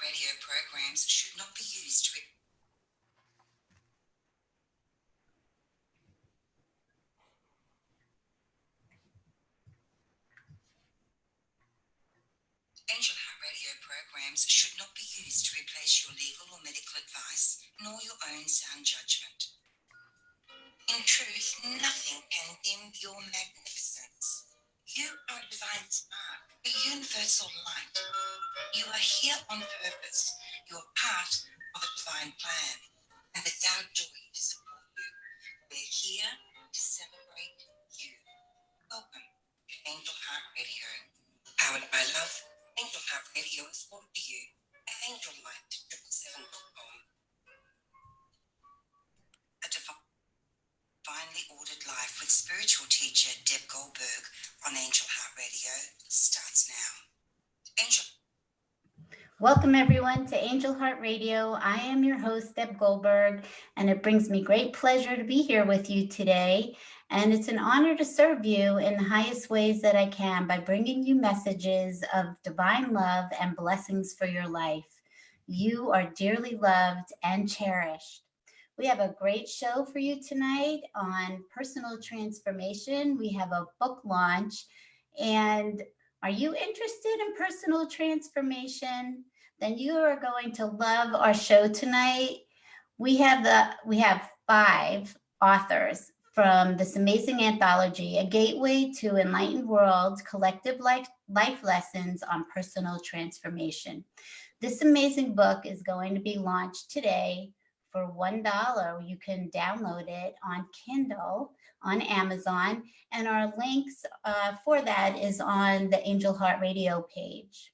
radio programs should not be used to Angel Heart Radio programs should not be used to replace your legal or medical advice, nor your own sound judgment. In truth, nothing can dim your magnificence. You are a divine spark, a universal light. You are here on purpose. You are part of a divine plan, and it's our joy to support you. We're here to celebrate you. Welcome to Angel Heart Radio. Powered by love, Angel Heart Radio is brought to you at angellight777.com. A divinely ordered life with spiritual teacher Deb Goldberg on Angel Heart Radio starts now. Angel. Welcome everyone to Angel Heart Radio. I am your host, Deb Goldberg, and it brings me great pleasure to be here with you today. And it's an honor to serve you in the highest ways that I can by bringing you messages of divine love and blessings for your life. You are dearly loved and cherished. We have a great show for you tonight on personal transformation. We have a book launch. And are you interested in personal transformation? Then you are going to love our show tonight. We have 5 authors from this amazing anthology, A Gateway to Enlightened World, Collective Life Lessons on Personal Transformation. This amazing book is going to be launched today for $1. You can download it on Kindle, on Amazon, and our links for that is on the Angel Heart Radio page.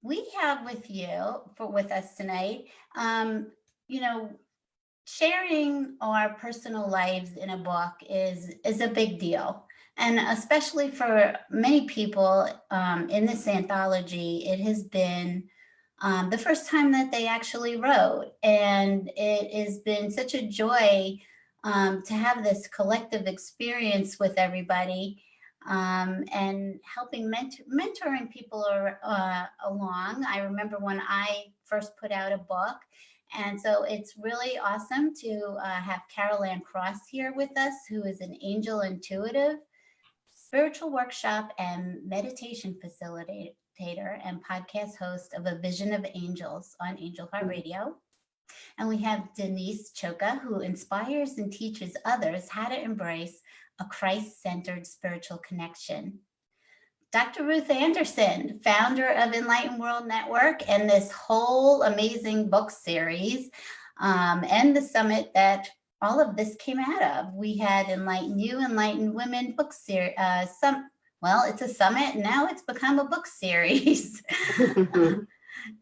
We have with us tonight, sharing our personal lives in a book is a big deal. And especially for many people in this anthology, it has been the first time that they actually wrote. And it has been such a joy to have this collective experience with everybody and helping mentoring people along. I remember when I first put out a book. And so it's really awesome to have Carol Ann Cross here with us, who is an angel intuitive, spiritual workshop and meditation facilitator and podcast host of A Vision of Angels on Angel Heart Radio. And we have Denise Choka, who inspires and teaches others how to embrace a Christ-centered spiritual connection. Dr. Ruth Anderson, founder of Enlightened World Network and this whole amazing book series and the summit that all of this came out of. We had Enlighten You, Enlightened Women book series. Well, it's a summit, and now it's become a book series.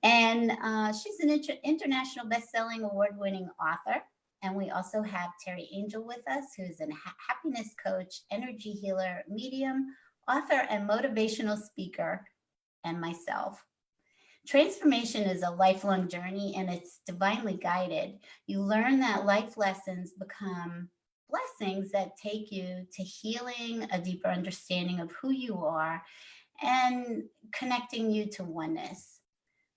And she's an international best-selling award-winning author. And we also have Teri Angel with us, who's a happiness coach, energy healer, medium, author, and motivational speaker, and myself. Transformation is a lifelong journey, and it's divinely guided. You learn that life lessons become blessings that take you to healing, a deeper understanding of who you are, and connecting you to oneness.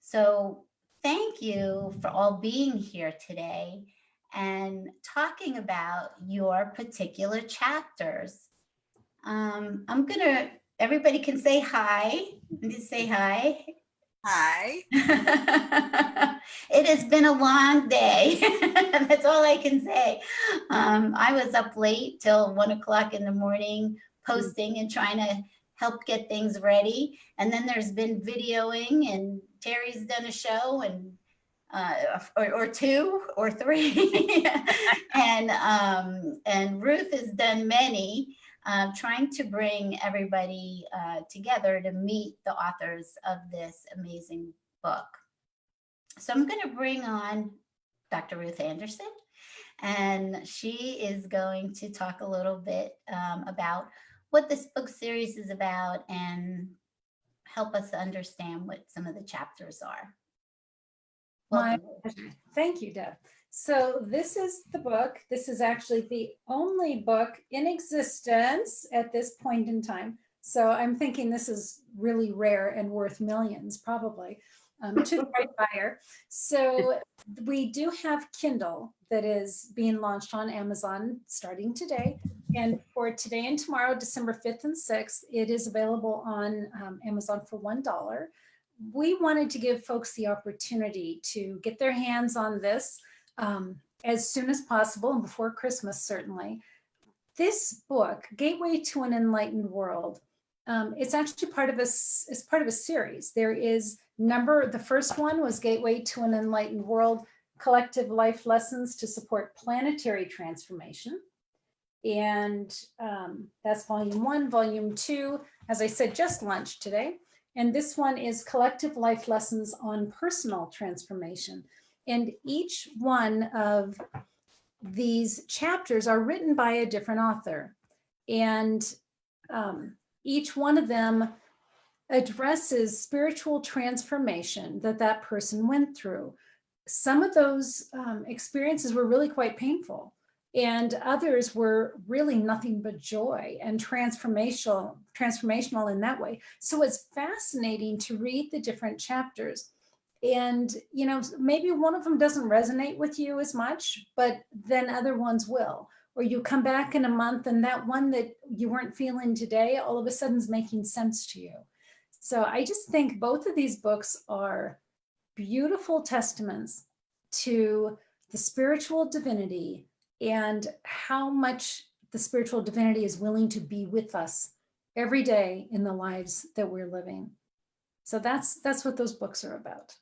So thank you for all being here today and talking about your particular chapters. Everybody can say hi. Just say hi. Hi. It has been a long day. That's all I can say. I was up late till 1 o'clock in the morning, posting and trying to help get things ready. And then there's been videoing, and Teri's done a show and or 2 or 3, and Ruth has done many. Trying to bring everybody together to meet the authors of this amazing book. So I'm going to bring on Dr. Ruth Anderson, and she is going to talk a little bit about what this book series is about and help us understand what some of the chapters are. Thank you, Deb. So this is the book. This is actually the only book in existence at this point in time So I'm thinking this is really rare and worth millions, probably, to the right buyer. So we do have Kindle that is being launched on Amazon starting today. And for today and tomorrow, December 5th and 6th, it is available on Amazon for $1. We wanted to give folks the opportunity to get their hands on this as soon as possible and before Christmas, certainly. This book, Gateway to an Enlightened World, it's actually part of a series. There is the first one was Gateway to an Enlightened World, Collective Life Lessons to Support Planetary Transformation. And that's volume 1. Volume 2, as I said, just launched today. And this one is Collective Life Lessons on Personal Transformation. And each one of these chapters are written by a different author. And each one of them addresses spiritual transformation that person went through. Some of those experiences were really quite painful, and others were really nothing but joy and transformational in that way. So it's fascinating to read the different chapters. And, you know, maybe one of them doesn't resonate with you as much, but then other ones will. Or you come back in a month and that one that you weren't feeling today, all of a sudden is making sense to you. So I just think both of these books are beautiful testaments to the spiritual divinity and how much the spiritual divinity is willing to be with us every day in the lives that we're living. So that's what those books are about.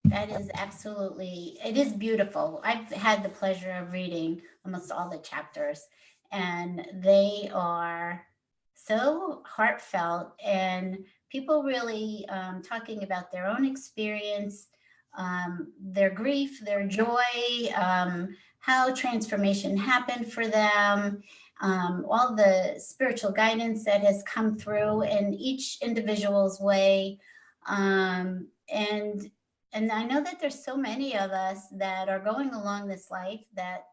That is absolutely, it is beautiful. I've had the pleasure of reading almost all the chapters, and they are so heartfelt, and people really talking about their own experience, their grief, their joy, how transformation happened for them, all the spiritual guidance that has come through in each individual's way. And I know that there's so many of us that are going along this life that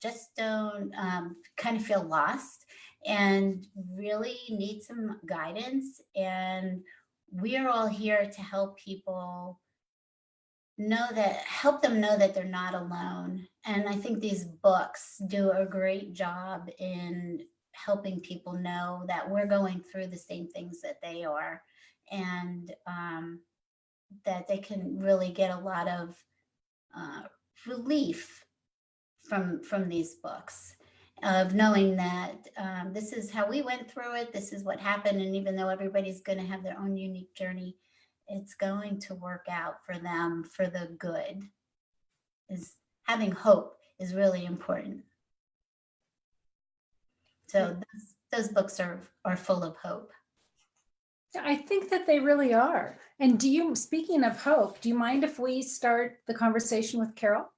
just don't kind of feel lost and really need some guidance. And we are all here to help people help them know that they're not alone. And I think these books do a great job in helping people know that we're going through the same things that they are. And that they can really get a lot of relief from these books, of knowing that this is how we went through it, this is what happened, and even though everybody's going to have their own unique journey, it's going to work out for them for the good. Having hope is really important. So those books are full of hope. I think that they really are. And speaking of hope, do you mind if we start the conversation with Carol?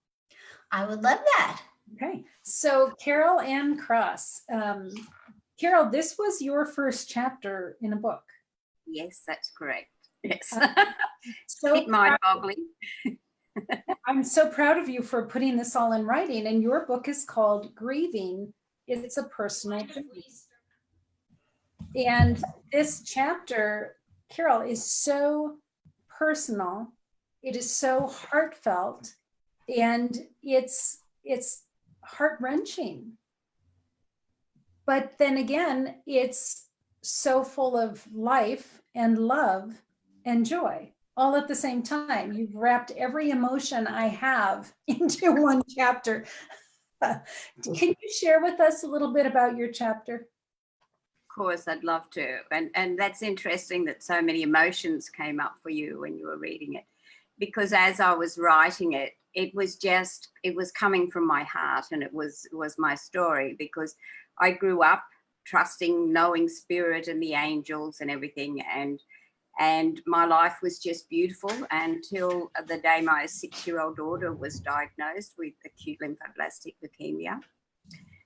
I would love that. Okay. So Carol Ann Cross. Carol, this was your first chapter in a book. Yes, that's correct. Yes. So bit mind-boggling. I'm so proud of you for putting this all in writing. And your book is called Grieving. It's a Personal Journey. And this chapter, Carol, is so personal. It is so heartfelt, and it's heart-wrenching. But then again, it's so full of life and love and joy all at the same time. You've wrapped every emotion I have into one chapter. Can you share with us a little bit about your chapter? Of course, I'd love to. And that's interesting that so many emotions came up for you when you were reading it, because as I was writing it, it was coming from my heart, and it was my story, because I grew up trusting, knowing spirit and the angels and everything, and my life was just beautiful until the day my 6-year-old daughter was diagnosed with acute lymphoblastic leukemia.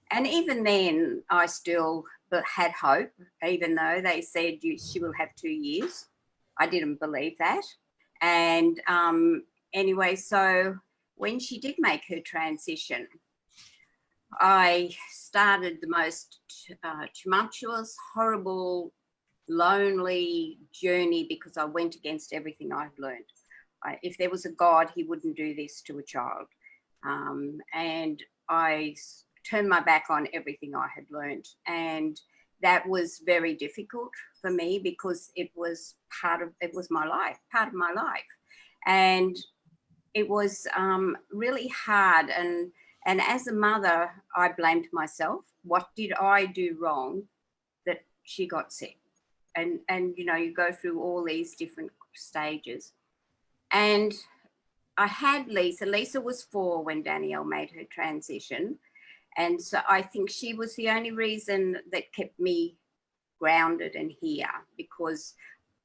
And even then, I still had hope, even though they said she will have 2 years. I didn't believe that. And anyway, so when she did make her transition, I started the most tumultuous, horrible, lonely journey because I went against everything I'd learned. If there was a God, he wouldn't do this to a child. And I turned my back on everything I had learned. And that was very difficult for me because it was my life, part of my life. And it was really hard. And as a mother, I blamed myself. What did I do wrong that she got sick? And you know, you go through all these different stages. And I had Lisa. Lisa was 4 when Danielle made her transition. And so I think she was the only reason that kept me grounded and here, because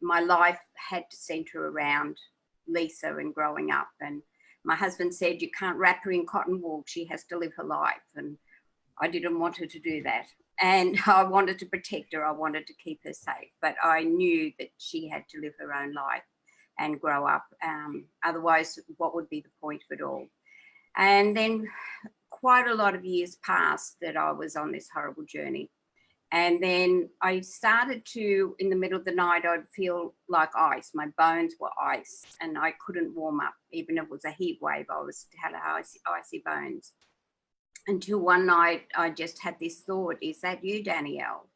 my life had to center around Lisa and growing up. And my husband said, you can't wrap her in cotton wool. She has to live her life. And I didn't want her to do that. And I wanted to protect her. I wanted to keep her safe. But I knew that she had to live her own life and grow up. Otherwise, what would be the point of it all? And then quite a lot of years passed that I was on this horrible journey. And then I started to, in the middle of the night, I'd feel like ice. My bones were ice and I couldn't warm up. Even if it was a heat wave, I had icy bones. Until one night, I just had this thought, is that you, Danielle?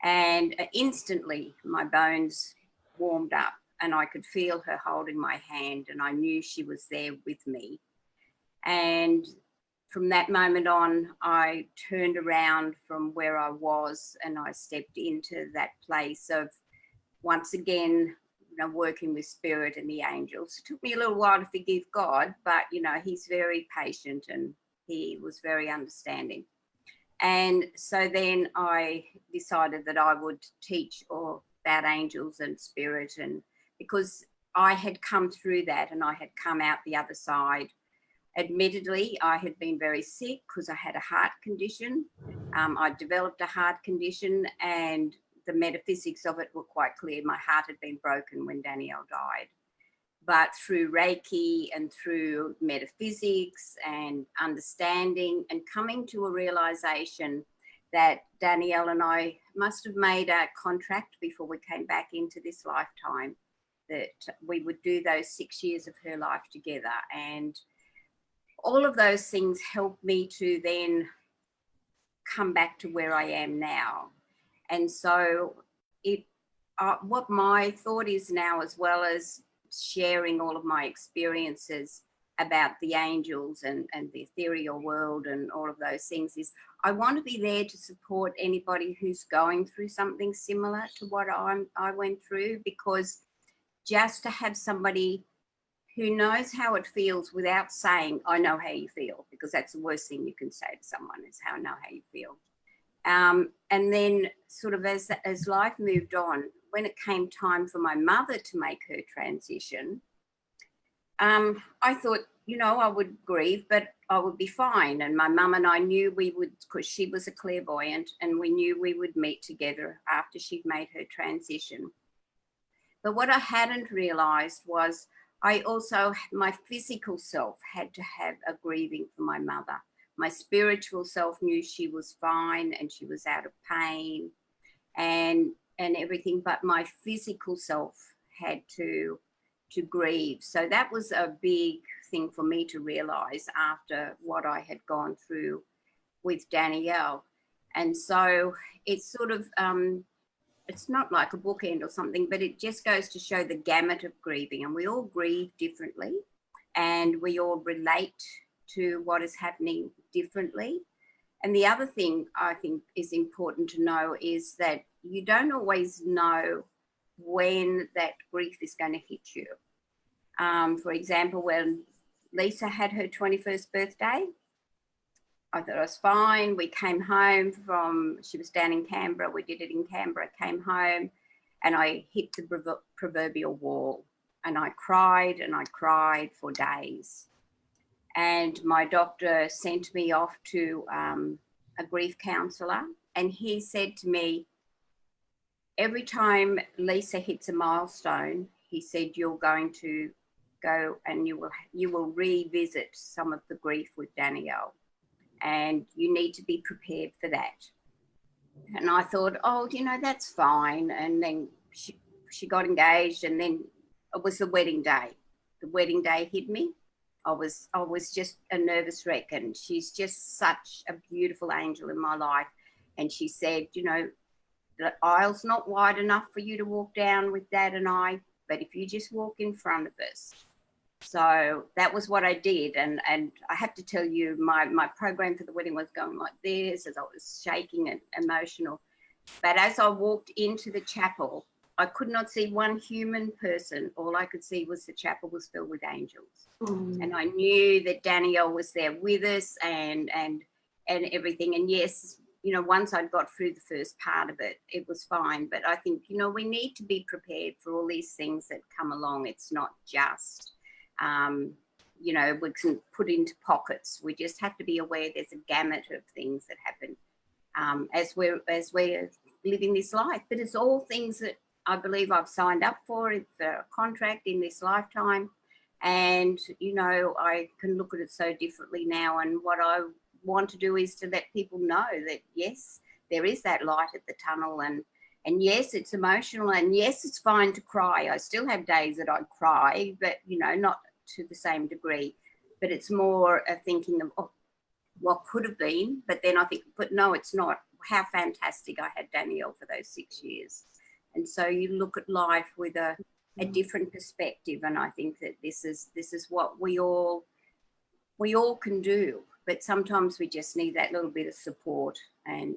And instantly my bones warmed up and I could feel her holding my hand and I knew she was there with me. And from that moment on, I turned around from where I was and I stepped into that place of, once again, you know, working with spirit and the angels. It took me a little while to forgive God, but, you know, he's very patient and he was very understanding. And so then I decided that I would teach all about angels and spirit, and because I had come through that and I had come out the other side. Admittedly, I had been very sick because I had a heart condition. I developed a heart condition and the metaphysics of it were quite clear. My heart had been broken when Danielle died. But through Reiki and through metaphysics and understanding and coming to a realization that Danielle and I must have made a contract before we came back into this lifetime, that we would do those 6 years of her life together. And all of those things helped me to then come back to where I am now. And so what my thought is now, as well as sharing all of my experiences about the angels and the ethereal world and all of those things, is I want to be there to support anybody who's going through something similar to what I went through, because just to have somebody who knows how it feels without saying, I know how you feel, because that's the worst thing you can say to someone is, I know how you feel. And then sort of as life moved on, when it came time for my mother to make her transition, I thought, you know, I would grieve, but I would be fine. And my mum and I knew we would, because she was a clairvoyant, and we knew we would meet together after she'd made her transition. But what I hadn't realised was I also, my physical self had to have a grieving for my mother. My spiritual self knew she was fine and she was out of pain and everything, but my physical self had to grieve. So that was a big thing for me to realise after what I had gone through with Danielle. And so it's sort of, it's not like a bookend or something, but it just goes to show the gamut of grieving. And we all grieve differently and we all relate to what is happening differently. And the other thing I think is important to know is that you don't always know when that grief is going to hit you. For example, when Lisa had her 21st birthday, I thought I was fine. We came home she was down in Canberra. We did it in Canberra. Came home and I hit the proverbial wall and I cried for days. And my doctor sent me off to a grief counsellor, and he said to me, every time Lisa hits a milestone, he said, you're going to go and you will revisit some of the grief with Danielle. and you need to be prepared for that. And I thought, oh, that's fine. And then she got engaged, and then it was the wedding day. The wedding day hit me. I was just a nervous wreck, and she's just such a beautiful angel in my life. And she said, the aisle's not wide enough for you to walk down with Dad and I, but if you just walk in front of us. So that was what I did. And I have to tell you, my program for the wedding was going like this, as I was shaking and emotional. But as I walked into the chapel, I could not see one human person. All I could see was the chapel was filled with angels. And I knew that Danielle was there with us and everything. And yes, once I'd got through the first part of it, it was fine. But I think, we need to be prepared for all these things that come along. It's not just, we can put into pockets. We just have to be aware there's a gamut of things that happen as we're living this life. But it's all things that I believe I've signed up for. It's a contract in this lifetime. And, I can look at it so differently now. And what I want to do is to let people know that, yes, there is that light at the tunnel. And yes, it's emotional. And yes, it's fine to cry. I still have days that I cry, but, not to the same degree. But it's more a thinking of, oh, what could have been. But then I think, but no, it's not. How fantastic I had Danielle for those 6 years. And so you look at life with a different perspective, and I think that this is what we all can do. But sometimes we just need that little bit of support and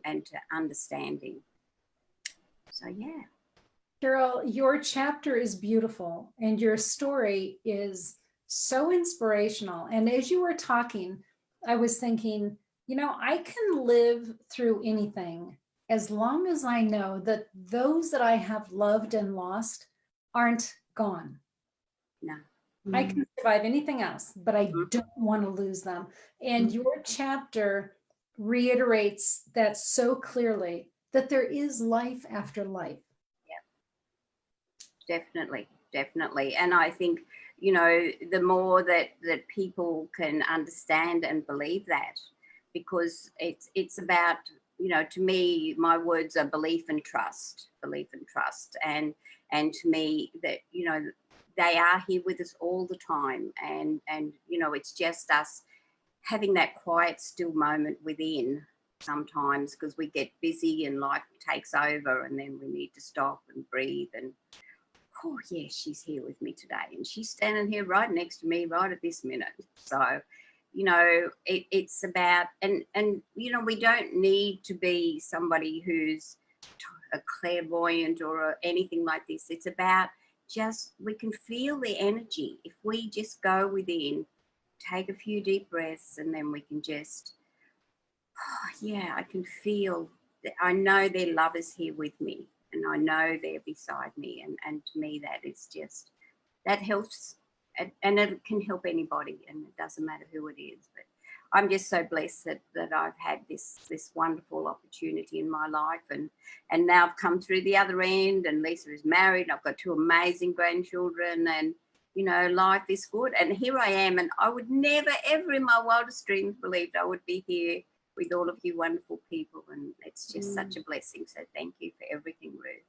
understanding. So yeah. Carol, your chapter is beautiful, and your story is so inspirational. And as you were talking, I was thinking, I can live through anything as long as I know that those that I have loved and lost aren't gone. No. I can survive anything else, but I don't want to lose them. And your chapter reiterates that so clearly, that there is life after life. Yeah, definitely. And I think, the more that people can understand and believe that, because it's about, to me, my words are belief and trust. And to me that, they are here with us all the time. And it's just us having that quiet, still moment within sometimes, because we get busy and life takes over, and then we need to stop and breathe. And, oh, yeah, she's here with me today. And she's standing here right next to me right at this minute. So, it's about, and we don't need to be somebody who's a clairvoyant or anything like this. It's about just, we can feel the energy. If we just go within, take a few deep breaths, and then we can just, oh, yeah, I can feel that. I know their love is here with me, and I know they're beside me. And to me, that is just, that helps. And it can help anybody, and it doesn't matter who it is. But I'm just so blessed that I've had this wonderful opportunity in my life, and now I've come through the other end, and Lisa is married, and I've got 2 amazing grandchildren, and life is good. And here I am, and I would never ever in my wildest dreams believed I would be here with all of you wonderful people, and it's just such a blessing. So thank you for everything, Ruth.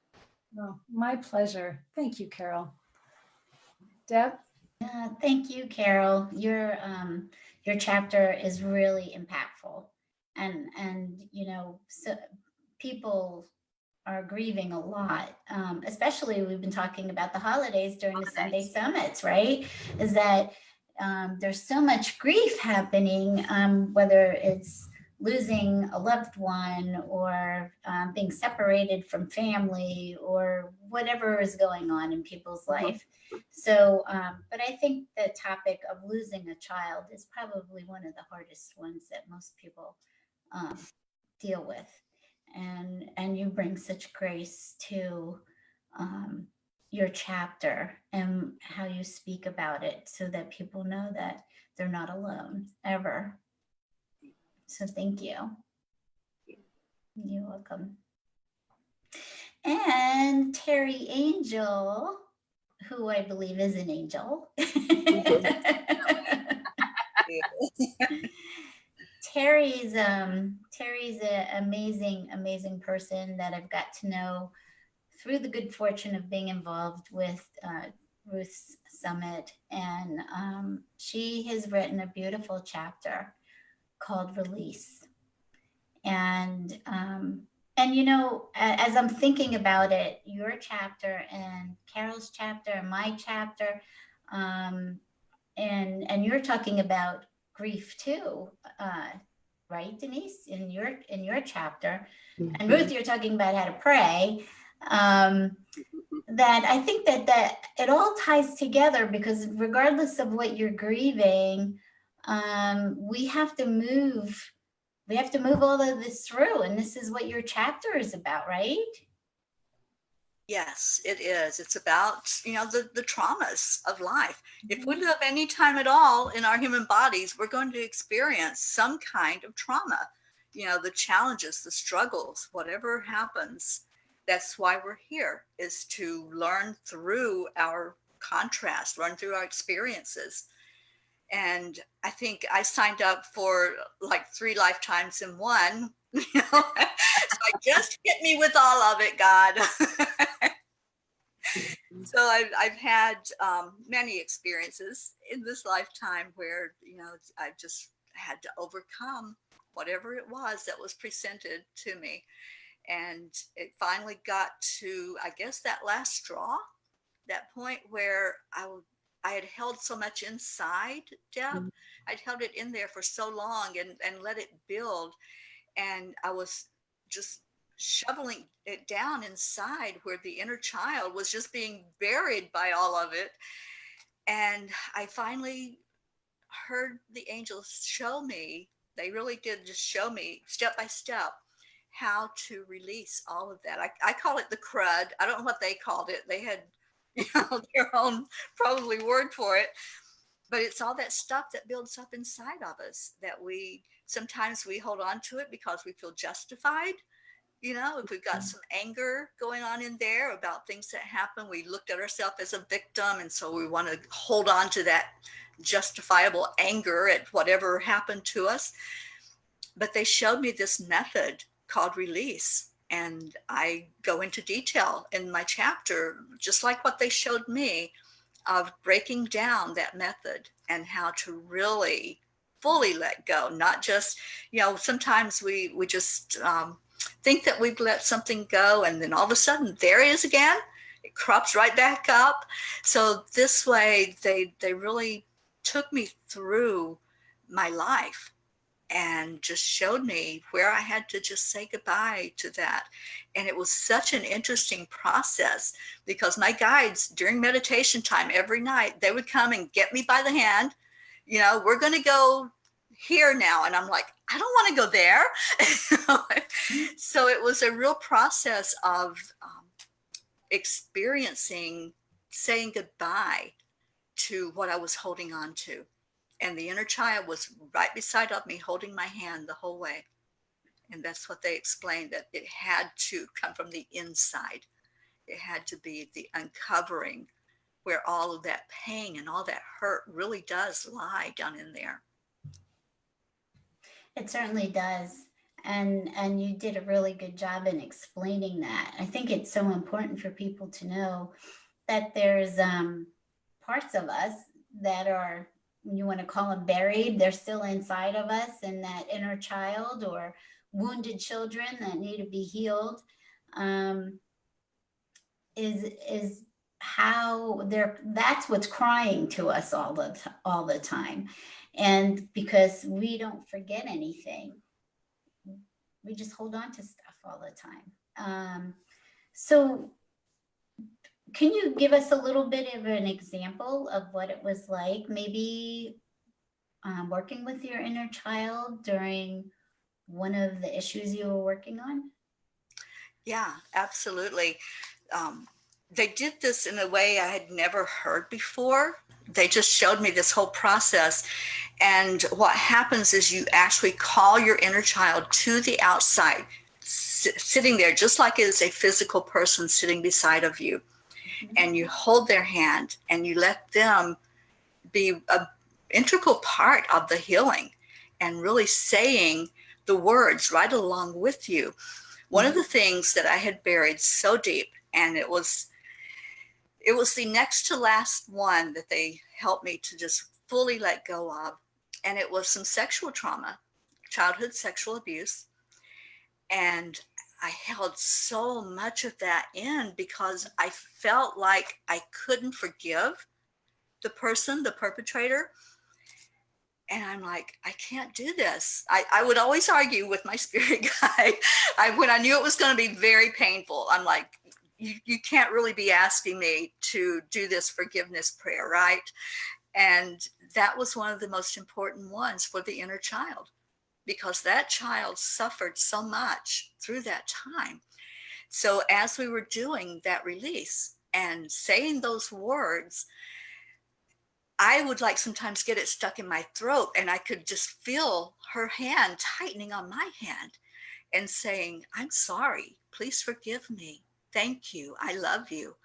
Oh, my pleasure. Thank you, Carol. Deb? Thank you, Carol. Your chapter is really impactful, and so people are grieving a lot, especially we've been talking about the holidays during the Sunday summits, right? Is that there's so much grief happening, whether it's losing a loved one or being separated from family or whatever is going on in people's life. So, but I think the topic of losing a child is probably one of the hardest ones that most people deal with. And you bring such grace to your chapter and how you speak about it, so that people know that they're not alone ever. So thank you. You're welcome. And Teri Angel, who I believe is an angel. Teri's an amazing person that I've got to know through the good fortune of being involved with Ruth's Summit. And she has written a beautiful chapter called Release. And you know, as I'm thinking about it, your chapter and Carol's chapter and my chapter, and you're talking about grief too, right, Denise, in your chapter, and Ruth, you're talking about how to pray. That I think that it all ties together, because regardless of what you're grieving, we have to move all of this through, and this is what your chapter is about, right? Yes, it is. It's about, you know, the traumas of life. If we live any time at all in our human bodies, we're going to experience some kind of trauma. You know, the challenges, the struggles, whatever happens. That's why we're here, is to learn through our contrast, learn through our experiences. And I think I signed up for like 3 lifetimes in one. You know, so just hit me with all of it, God. So I've had many experiences in this lifetime where, you know, I just had to overcome whatever it was that was presented to me. And it finally got to, I guess, that last straw, that point where I had held so much inside, Deb. I'd held it in there for so long and let it build. And I was just shoveling it down inside where the inner child was just being buried by all of it. And I finally heard the angels show me, they really did just show me step by step how to release all of that. I call it the crud. I don't know what they called it. They had, you know, their own probably word for it. But it's all that stuff that builds up inside of us that sometimes we hold on to it because we feel justified. You know, if we've got some anger going on in there about things that happen, we looked at ourselves as a victim. And so we want to hold on to that justifiable anger at whatever happened to us. But they showed me this method called release. And I go into detail in my chapter, just like what they showed me, of breaking down that method and how to really fully let go. Not just, you know, sometimes we just think that we've let something go, and then all of a sudden there it is again. It crops right back up. So this way they really took me through my life and just showed me where I had to just say goodbye to that. And it was such an interesting process, because my guides during meditation time every night, they would come and get me by the hand. You know, we're going to go here now. And I'm like, I don't want to go there. So it was a real process of experiencing, saying goodbye to what I was holding on to. And the inner child was right beside of me, holding my hand the whole way. And that's what they explained, that it had to come from the inside. It had to be the uncovering where all of that pain and all that hurt really does lie down in there. It certainly does. And you did a really good job in explaining that. I think it's so important for people to know that there's parts of us that are, you want to call them buried, they're still inside of us, and that inner child or wounded children that need to be healed is how that's what's crying to us all the time. And because we don't forget anything, we just hold on to stuff all the time. So can you give us a little bit of an example of what it was like, maybe working with your inner child during one of the issues you were working on? Yeah, absolutely. They did this in a way I had never heard before. They just showed me this whole process. And what happens is you actually call your inner child to the outside, sitting there just like it is a physical person sitting beside of you. And you hold their hand and you let them be an integral part of the healing. and really saying the words right along with you. One of the things that I had buried so deep, and it was the next to last one that they helped me to just fully let go of. And it was some sexual trauma, childhood sexual abuse. And I held so much of that in because I felt like I couldn't forgive the person, the perpetrator. And I'm like, I can't do this. I would always argue with my spirit guide. When I knew it was going to be very painful, I'm like, you can't really be asking me to do this forgiveness prayer, right? And that was one of the most important ones for the inner child, because that child suffered so much through that time. So as we were doing that release and saying those words, I would like sometimes get it stuck in my throat, and I could just feel her hand tightening on my hand and saying, I'm sorry, please forgive me. Thank you. I love you.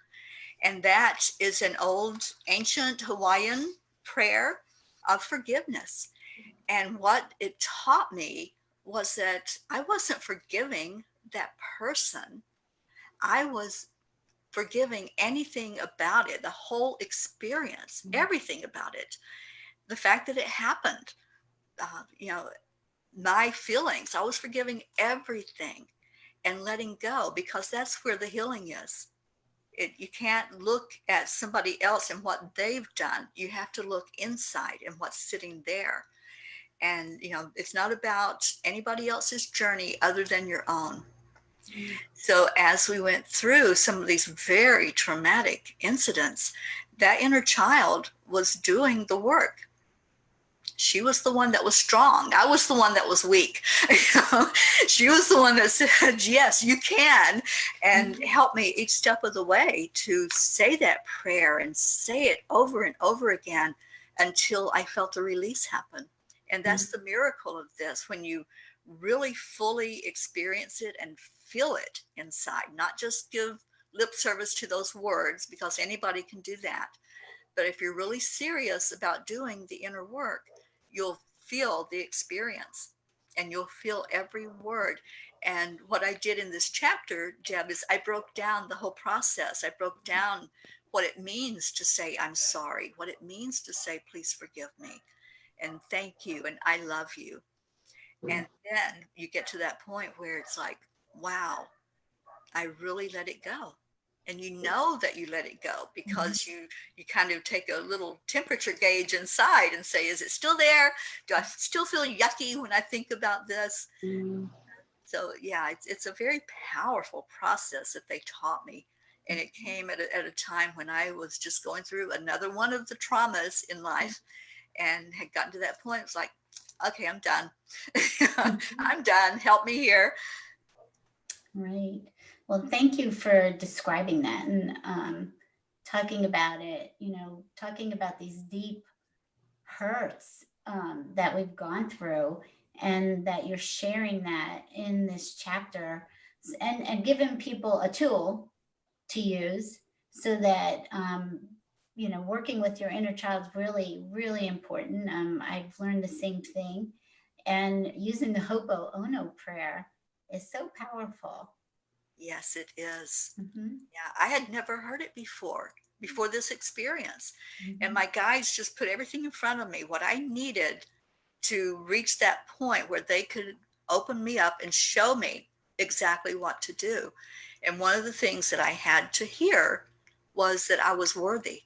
And that is an old ancient Hawaiian prayer of forgiveness. And what it taught me was that I wasn't forgiving that person. I was forgiving anything about it, the whole experience, everything about it. The fact that it happened, my feelings, I was forgiving everything and letting go, because that's where the healing is. You can't look at somebody else and what they've done. You have to look inside and what's sitting there. And, it's not about anybody else's journey other than your own. So as we went through some of these very traumatic incidents, that inner child was doing the work. She was the one that was strong. I was the one that was weak. She was the one that said, yes, you can, and helped me each step of the way to say that prayer and say it over and over again until I felt a release happen. And that's the miracle of this, when you really fully experience it and feel it inside, not just give lip service to those words, because anybody can do that. But if you're really serious about doing the inner work, you'll feel the experience and you'll feel every word. And what I did in this chapter, Deb, is I broke down the whole process. I broke down what it means to say, I'm sorry, what it means to say, please forgive me, and thank you, and I love you. And then you get to that point where it's like, wow, I really let it go. And you know that you let it go because you kind of take a little temperature gauge inside and say, is it still there? Do I still feel yucky when I think about this? So yeah, it's a very powerful process that they taught me. And it came at a time when I was just going through another one of the traumas in life and had gotten to that point. It's like, okay, I'm done. I'm done. Help me here. Right. Well, thank you for describing that and talking about it, talking about these deep hurts that we've gone through, and that you're sharing that in this chapter, and giving people a tool to use so that, working with your inner child is really, really important. I've learned the same thing. And using the Ho'oponopono prayer is so powerful. Yes, it is. Yeah, I had never heard it before this experience. And my guides just put everything in front of me, what I needed to reach that point where they could open me up and show me exactly what to do. And one of the things that I had to hear was that I was worthy.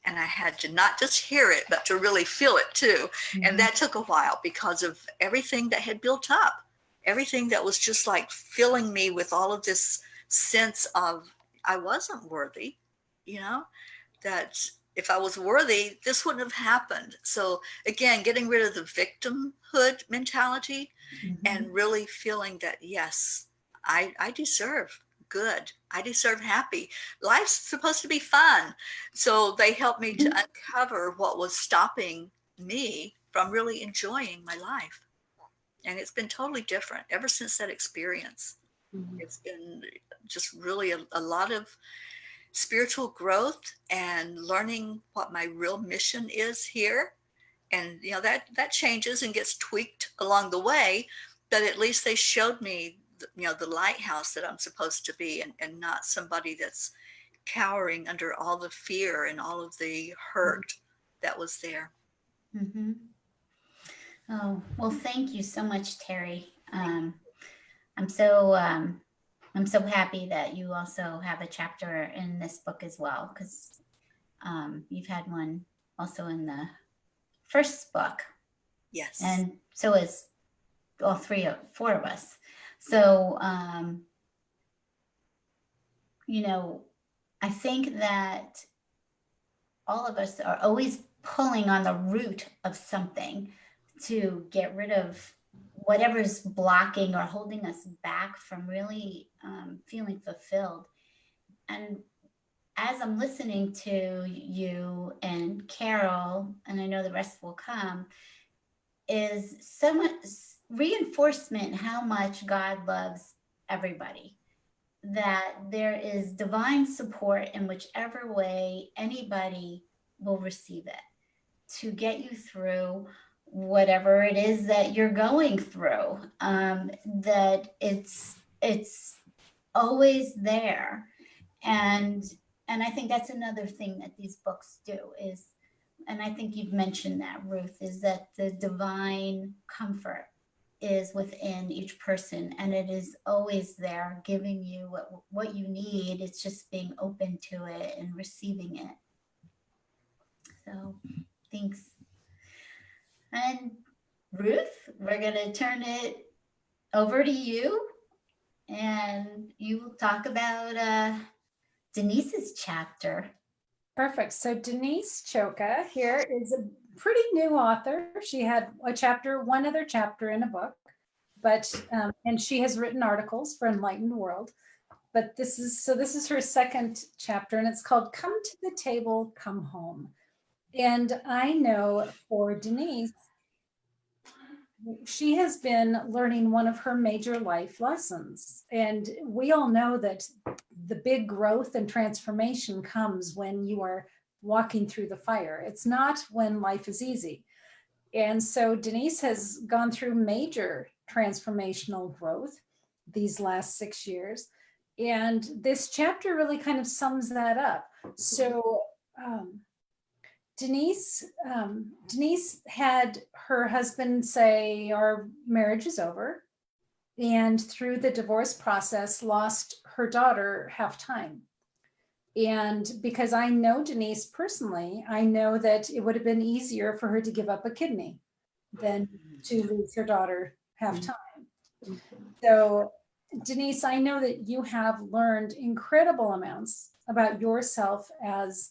And I had to not just hear it, but to really feel it too. And that took a while because of everything that had built up, everything that was just like filling me with all of this sense of I wasn't worthy, that if I was worthy, this wouldn't have happened. So again, getting rid of the victimhood mentality and really feeling that, yes, I deserve good. I deserve happy. Life's supposed to be fun. So they helped me to uncover what was stopping me from really enjoying my life. And it's been totally different ever since that experience. It's been just really a lot of spiritual growth and learning what my real mission is here, And that changes and gets tweaked along the way, but at least they showed me the lighthouse that I'm supposed to be, and not somebody that's cowering under all the fear and all of the hurt that was there. Mm-hmm. Oh, well, thank you so much, Teri. I'm so happy that you also have a chapter in this book as well, because you've had one also in the first book. Yes. And so is all four of us. So, I think that all of us are always pulling on the root of something to get rid of whatever's blocking or holding us back from really feeling fulfilled. And as I'm listening to you and Carol, and I know the rest will come, is so much reinforcement how much God loves everybody, that there is divine support in whichever way anybody will receive it to get you through whatever it is that you're going through, that it's always there. And I think that's another thing that these books do is, and I think you've mentioned that, Ruth, is that the divine comfort is within each person, and it is always there giving you what you need. It's just being open to it and receiving it. So thanks. And Ruth, we're going to turn it over to you, and you will talk about Denise's chapter. Perfect. So Denise Choka here is a pretty new author. She had one other chapter in a book, but and she has written articles for Enlightened World. But this is her second chapter, and it's called "Come to the Table, Come Home." And I know for Denise, she has been learning one of her major life lessons. And we all know that the big growth and transformation comes when you are walking through the fire. It's not when life is easy. And so Denise has gone through major transformational growth these last 6 years. And this chapter really kind of sums that up. So Denise had her husband say, our marriage is over, and through the divorce process lost her daughter half time. And because I know Denise personally, I know that it would have been easier for her to give up a kidney than to lose her daughter half time. So Denise, I know that you have learned incredible amounts about yourself as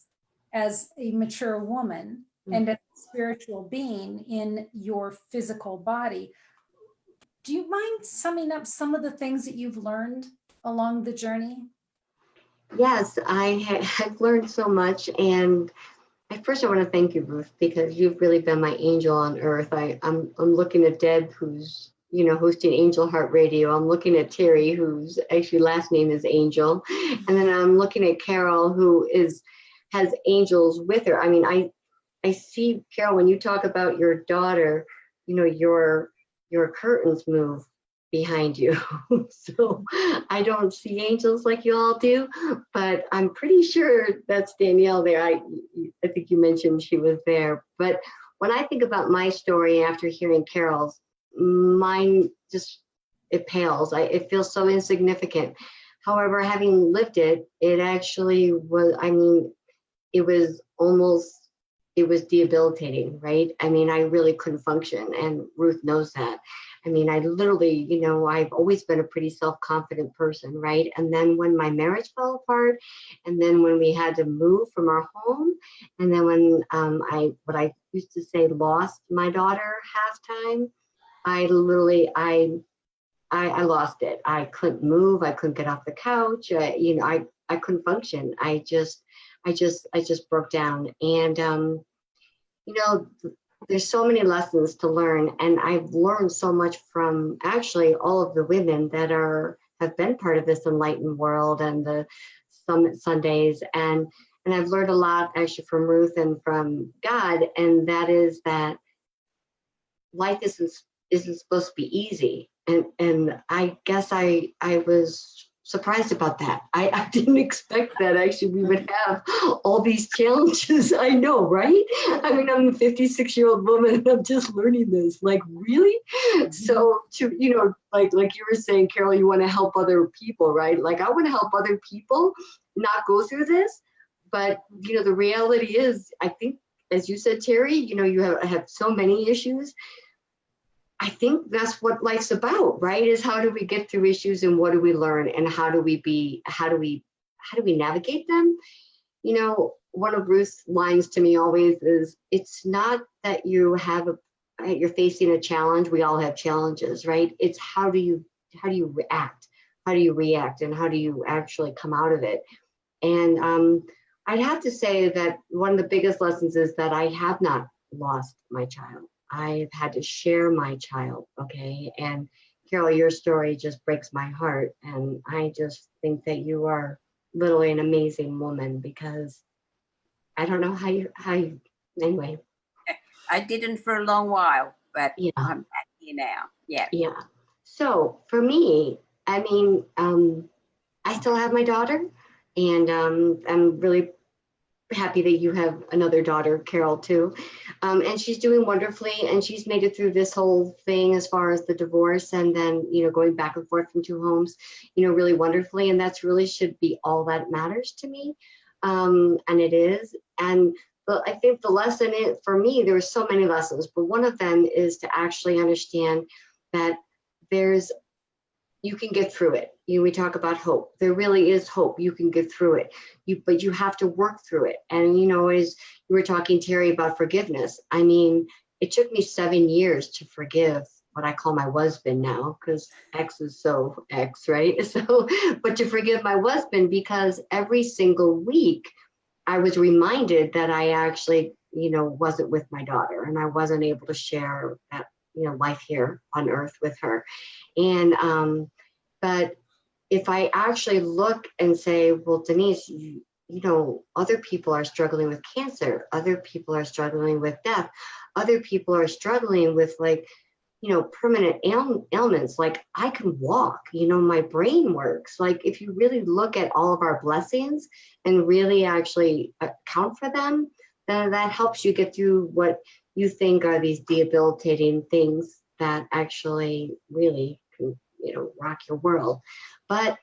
a mature woman and a spiritual being in your physical body. Do you mind summing up some of the things that you've learned along the journey? Yes, I've learned so much. And first I want to thank you, Ruth, because you've really been my angel on earth. I'm looking at Deb, who's hosting Angel Heart Radio. I'm looking at Teri, whose actually last name is Angel. And then I'm looking at Carol, who has angels with her. I mean, I see, Carol, when you talk about your daughter, your curtains move behind you. So I don't see angels like you all do, but I'm pretty sure that's Danielle there. I think you mentioned she was there. But when I think about my story after hearing Carol's, mine just, it pales. It feels so insignificant. However, having lived it, it actually was, it was debilitating, right? I mean, I really couldn't function, and Ruth knows that. I mean, I literally, I've always been a pretty self-confident person, right? And then when my marriage fell apart, and then when we had to move from our home, and then when what I used to say, lost my daughter half-time, I literally, I lost it. I couldn't move. I couldn't get off the couch. I couldn't function. I just broke down. And, there's so many lessons to learn. And I've learned so much from actually all of the women that have been part of this Enlightened World and the Summit Sundays. And I've learned a lot actually from Ruth and from God. And that is that life isn't supposed to be easy. And I guess I was surprised about that. I didn't expect that actually we would have all these challenges. I know, right? I mean, I'm a 56-year-old woman and I'm just learning this. Like, really? So to, you know, like you were saying, Carol, you want to help other people, right? Like, I want to help other people not go through this. But, you know, the reality is, I think, as you said, Teri, you know, you have so many issues. I think that's what life's about, right? Is how do we get through issues and what do we learn and how do we navigate them? You know, one of Ruth's lines to me always is, it's not that you're facing a challenge. We all have challenges, right? It's how do you react? How do you react and how do you actually come out of it? And I'd have to say that one of the biggest lessons is that I have not lost my child. I've had to share my child, okay? And Carol, your story just breaks my heart. And I just think that you are literally an amazing woman, because I don't know how you, anyway. I didn't for a long while, but Yeah. I'm back here now. Yeah. Yeah. So for me, I mean, I still have my daughter, and I'm really happy that you have another daughter, Carol, too. And she's doing wonderfully, and she's made it through this whole thing as far as the divorce and then, you know, going back and forth from two homes, you know, really wonderfully. And that's really should be all that matters to me. And it is. And I think the lesson is, for me, there were so many lessons, but one of them is to actually understand that you can get through it. We talk about hope. There really is hope. You can get through it. But you have to work through it. And, you know, as you were talking, Teri, about forgiveness, I mean, it took me 7 years to forgive what I call my husband now, because X is so X, right? So, but to forgive my husband, because every single week I was reminded that I actually, you know, wasn't with my daughter and I wasn't able to share that, you know, life here on earth with her. And, but if I actually look and say, well, Denise, you know, other people are struggling with cancer, other people are struggling with death, other people are struggling with, like, you know, permanent ailments. Like, I can walk, you know, my brain works. Like, if you really look at all of our blessings and really actually account for them, then that helps you get through what you think are these debilitating things that actually really can, you know, rock your world. But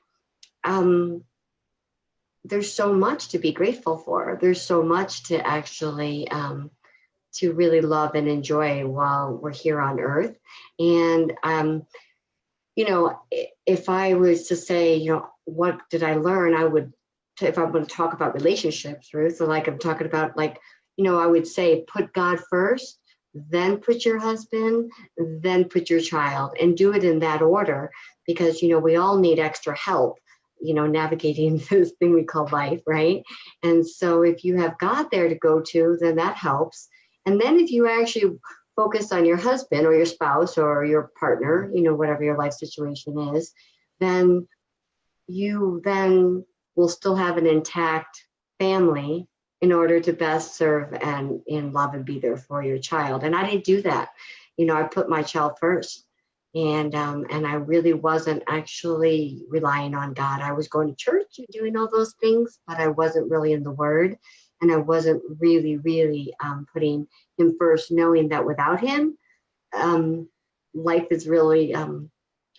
there's so much to be grateful for. There's so much to actually to really love and enjoy while we're here on earth. And you know, if I was to say, you know, what did I learn, I would, if I'm going to talk about relationships, Ruth, so like I'm talking about, like, you know, I would say put God first, then put your husband, then put your child, and do it in that order, because, you know, we all need extra help, you know, navigating this thing we call life, right? And so if you have God there to go to, then that helps. And then if you actually focus on your husband or your spouse or your partner, you know, whatever your life situation is, then you then will still have an intact family in order to best serve and in love and be there for your child. And I didn't do that. You know, I put my child first. And I really wasn't actually relying on God. I was going to church and doing all those things, but I wasn't really in the Word. And I wasn't really putting him first, knowing that without him, life is really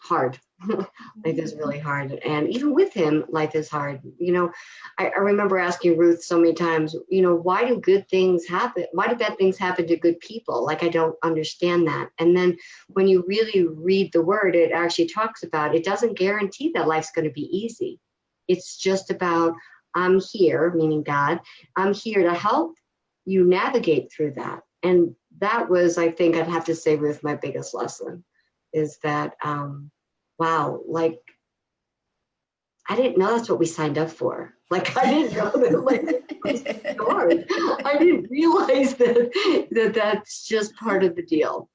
hard. Life is really hard. And even with him, life is hard. You know, I remember asking Ruth so many times, you know, why do good things happen? Why do bad things happen to good people? Like, I don't understand that. And then when you really read the Word, it actually talks about, it doesn't guarantee that life's going to be easy. It's just about, I'm here, meaning God, I'm here to help you navigate through that. And that was, I think I'd have to say, Ruth, my biggest lesson is that, wow, like, I didn't know that's what we signed up for. Like, I didn't know that, like, I didn't realize that that's just part of the deal.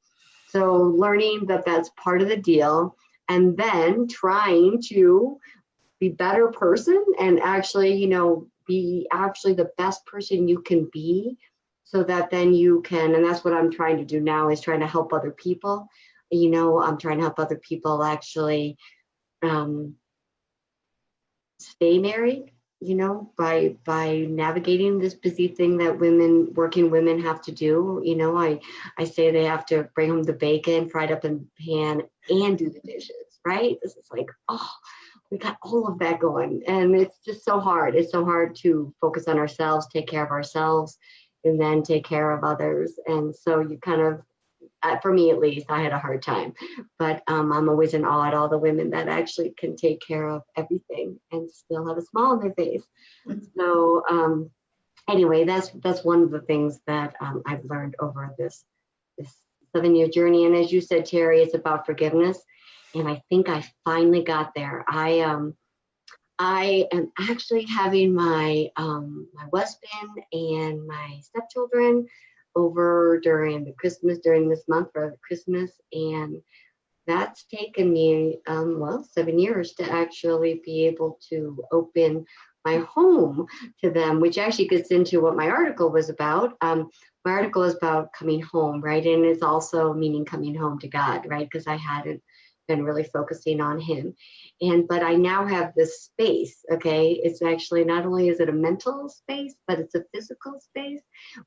So learning that that's part of the deal, and then trying to be a better person and actually, you know, be actually the best person you can be, so that then you can, and that's what I'm trying to do now, is trying to help other people. You know, I'm trying to help other people actually stay married, you know, by navigating this busy thing that working women have to do. You know, I say they have to bring home the bacon fried up in the pan and do the dishes, right? This is like, oh, we got all of that going, and it's just so hard. It's so hard to focus on ourselves, take care of ourselves, and then take care of others. And so you kind of, for me at least, I had a hard time, but I'm always in awe at all the women that actually can take care of everything and still have a smile on their face. So anyway, that's one of the things that I've learned over this 7-year journey. And as you said, Teri, it's about forgiveness. And I think I finally got there. I am actually having my husband and my stepchildren over during this month for Christmas, and that's taken me 7 years to actually be able to open my home to them, which actually gets into what my article was about. My article is about coming home, right? And it's also meaning coming home to God, right? Because I hadn't been really focusing on him. But I now have this space, okay? It's actually, not only is it a mental space, but it's a physical space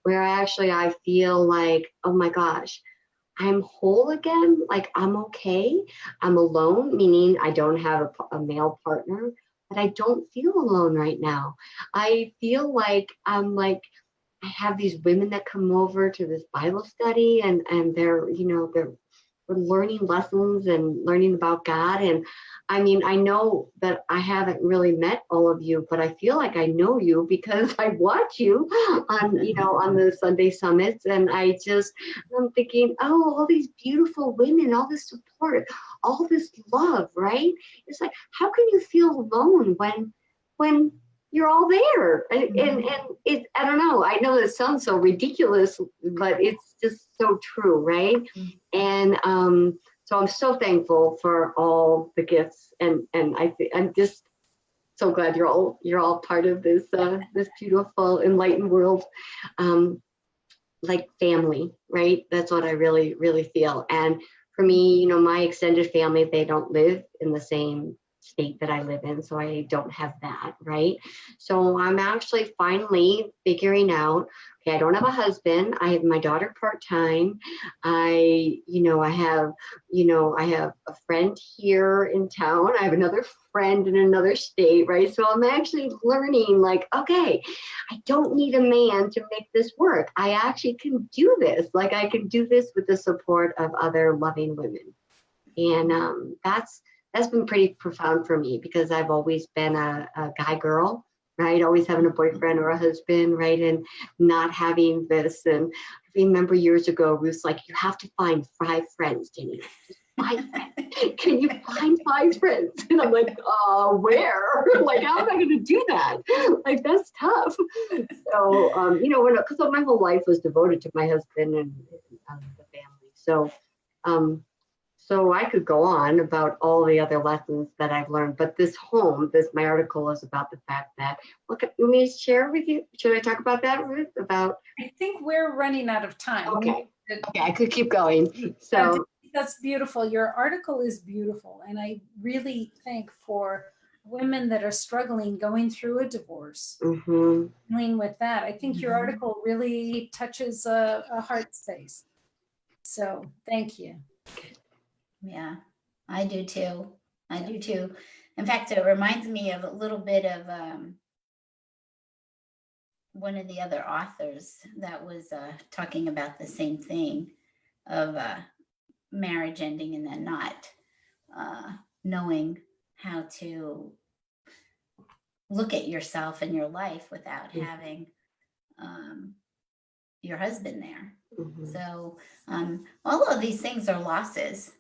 where I feel like, oh my gosh, I'm whole again. Like, I'm okay. I'm alone, meaning I don't have a male partner, but I don't feel alone right now. I feel like I have these women that come over to this Bible study, and they're learning lessons and learning about God. And I mean, I know that I haven't really met all of you, but I feel like I know you because I watch you on the Sunday summits. And I'm thinking, oh, all these beautiful women, all this support, all this love, right? It's like, how can you feel alone when you're all there? And it, I don't know. I know it sounds so ridiculous, but it's just so true, right? And so I'm so thankful for all the gifts, and I'm just so glad you're all part of this this beautiful enlightened world, like family, right? That's what I really, really feel. And for me, my extended family, they don't live in the same state that I live in, so I don't have that, right? So I'm actually finally figuring out, okay, I don't have a husband. I have my daughter part-time. I have a friend here in town. I have another friend in another state, right? So I'm actually learning, like, okay, I don't need a man to make this work. I actually can do this. Like, I can do this with the support of other loving women. And that's been pretty profound for me, because I've always been a guy girl, right? Always having a boyfriend or a husband, right? And not having this. And I remember years ago, Ruth's like, you have to find 5 friends, Denise. Just 5 friends. Can you find 5 friends? And I'm like, where? Like, how am I going to do that? Like, that's tough. So, because my whole life was devoted to my husband and the family. So, so I could go on about all the other lessons that I've learned, but my article is about the fact that, look, let me share with you. Should I talk about that, Ruth? I think we're running out of time. Okay, I could keep going. So that's beautiful. Your article is beautiful. And I really think for women that are struggling, going through a divorce, dealing with that, I think your article really touches a heart space. So thank you. Yeah, I do too. In fact, it reminds me of a little bit of one of the other authors that was talking about the same thing of marriage ending and then not knowing how to look at yourself and your life without having your husband there. So all of these things are losses.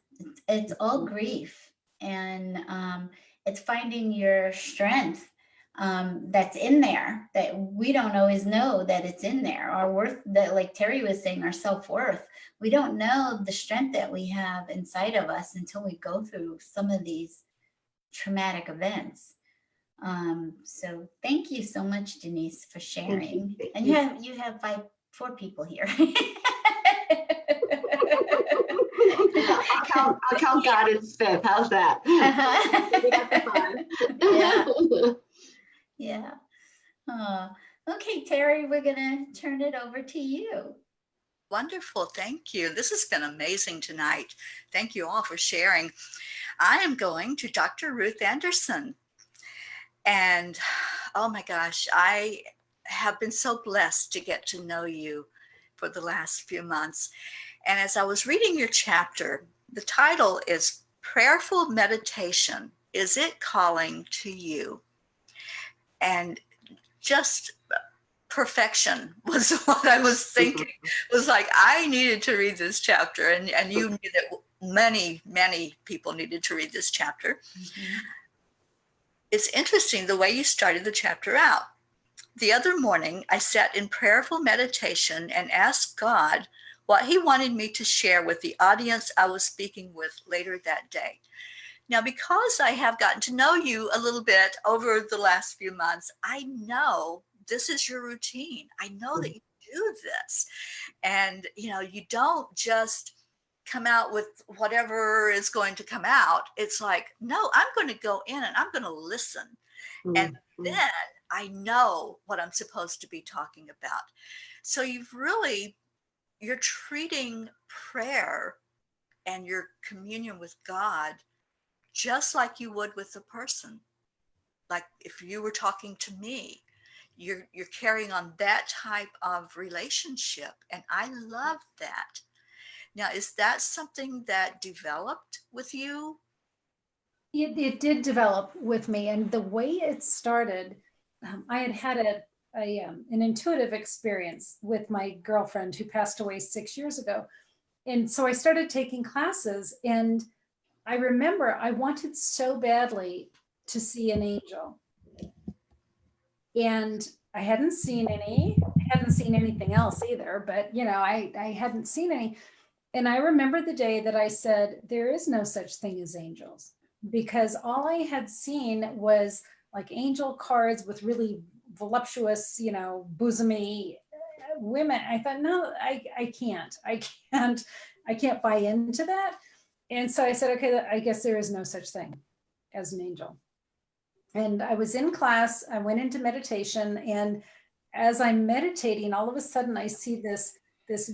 It's all grief, and it's finding your strength that's in there that we don't always know that it's in there. Our worth, that, like Teri was saying, our self-worth. We don't know the strength that we have inside of us until we go through some of these traumatic events. So thank you so much, Denise, for sharing. And you have 4 people here. I'll count God as 5th. How's that? We got the 5. Yeah. Okay, Teri, we're going to turn it over to you. Wonderful. Thank you. This has been amazing tonight. Thank you all for sharing. I am going to Dr. Ruth Anderson. And oh my gosh, I have been so blessed to get to know you for the last few months. And as I was reading your chapter, the title is Prayerful Meditation. Is it calling to you? And just perfection was what I was thinking. It was like, I needed to read this chapter, and you knew that many people needed to read this chapter. Mm-hmm. It's interesting the way you started the chapter out. The other morning, I sat in prayerful meditation and asked God what he wanted me to share with the audience I was speaking with later that day. Now, because I have gotten to know you a little bit over the last few months, I know this is your routine. I know that you do this. And, you don't just come out with whatever is going to come out. It's like, no, I'm going to go in and I'm going to listen. Mm-hmm. And then I know what I'm supposed to be talking about. So you're treating prayer and your communion with God just like you would with a person. Like if you were talking to me, you're carrying on that type of relationship. And I love that. Now, is that something that developed with you? It did develop with me. And the way it started, I had an intuitive experience with my girlfriend who passed away 6 years ago. And so I started taking classes, and I remember I wanted so badly to see an angel. And I hadn't seen any. I hadn't seen anything else either, but I hadn't seen any. And I remember the day that I said, there is no such thing as angels, because all I had seen was like angel cards with really voluptuous, bosomy women. I thought, no, I can't buy into that. And so I said, okay, I guess there is no such thing as an angel. And I was in class, I went into meditation, and as I'm meditating, all of a sudden I see this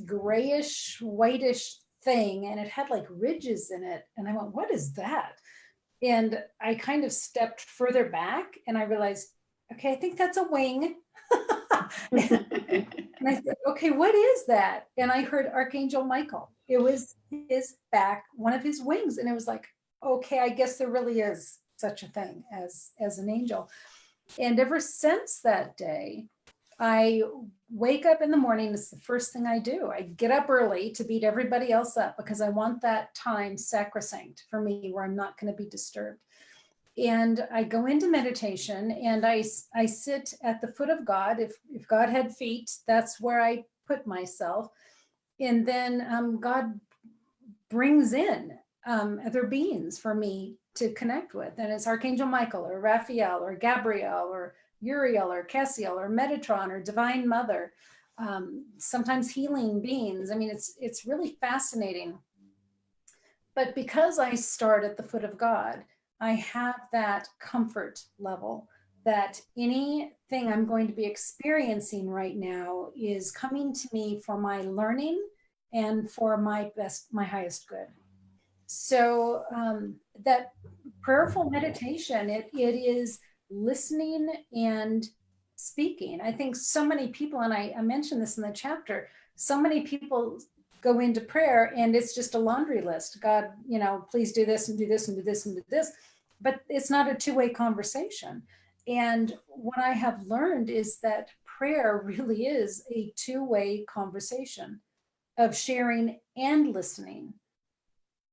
grayish, whitish thing, and it had like ridges in it. And I went, what is that? And I kind of stepped further back and I realized, okay, I think that's a wing. And I said, okay, what is that? And I heard Archangel Michael. It was his back, one of his wings. And it was like, okay, I guess there really is such a thing as an angel. And ever since that day, I wake up in the morning. It's the first thing I do. I get up early to beat everybody else up because I want that time sacrosanct for me where I'm not going to be disturbed. And I go into meditation and I sit at the foot of God. If God had feet, that's where I put myself. And then God brings in other beings for me to connect with. And it's Archangel Michael or Raphael or Gabriel or Uriel or Cassiel or Metatron or Divine Mother, sometimes healing beings. I mean, it's really fascinating. But because I start at the foot of God, I have that comfort level that anything I'm going to be experiencing right now is coming to me for my learning and for my highest good. So that prayerful meditation, it is listening and speaking. I think so many people, and I mentioned this in the chapter, so many people go into prayer and it's just a laundry list. God, please do this and do this and do this and do this. But it's not a two-way conversation. And what I have learned is that prayer really is a two-way conversation of sharing and listening.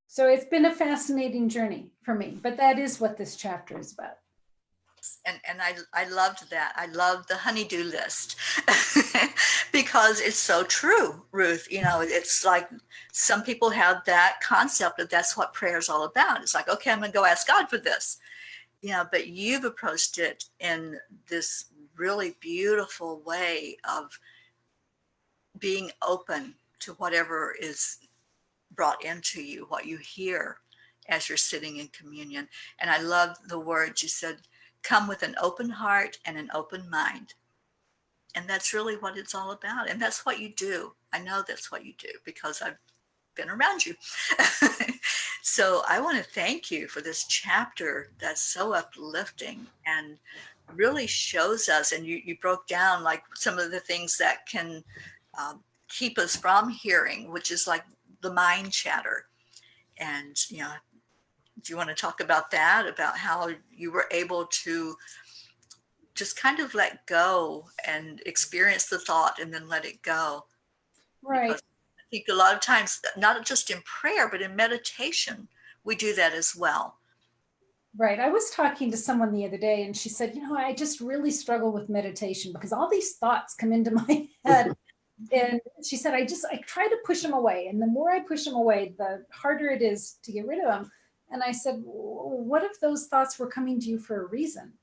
So it's been a fascinating journey for me, but that is what this chapter is about. And I loved that. I loved the honeydew list because it's so true, Ruth. It's like some people have that concept that that's what prayer is all about. It's like, okay, I'm going to go ask God for this. But you've approached it in this really beautiful way of being open to whatever is brought into you, what you hear as you're sitting in communion. And I love the words you said, come with an open heart and an open mind. And that's really what it's all about. And that's what you do. I know that's what you do because I've been around you. So I want to thank you for this chapter that's so uplifting and really shows us, and you broke down like some of the things that can keep us from hearing, which is like the mind chatter. And, you know, do you want to talk about that, about how you were able to just kind of let go and experience the thought and then let it go? Right. Because I think a lot of times, not just in prayer, but in meditation, we do that as well. Right. I was talking to someone the other day and she said, you know, I just really struggle with meditation because all these thoughts come into my head. And she said, I try to push them away. And the more I push them away, the harder it is to get rid of them. And I said, what if those thoughts were coming to you for a reason?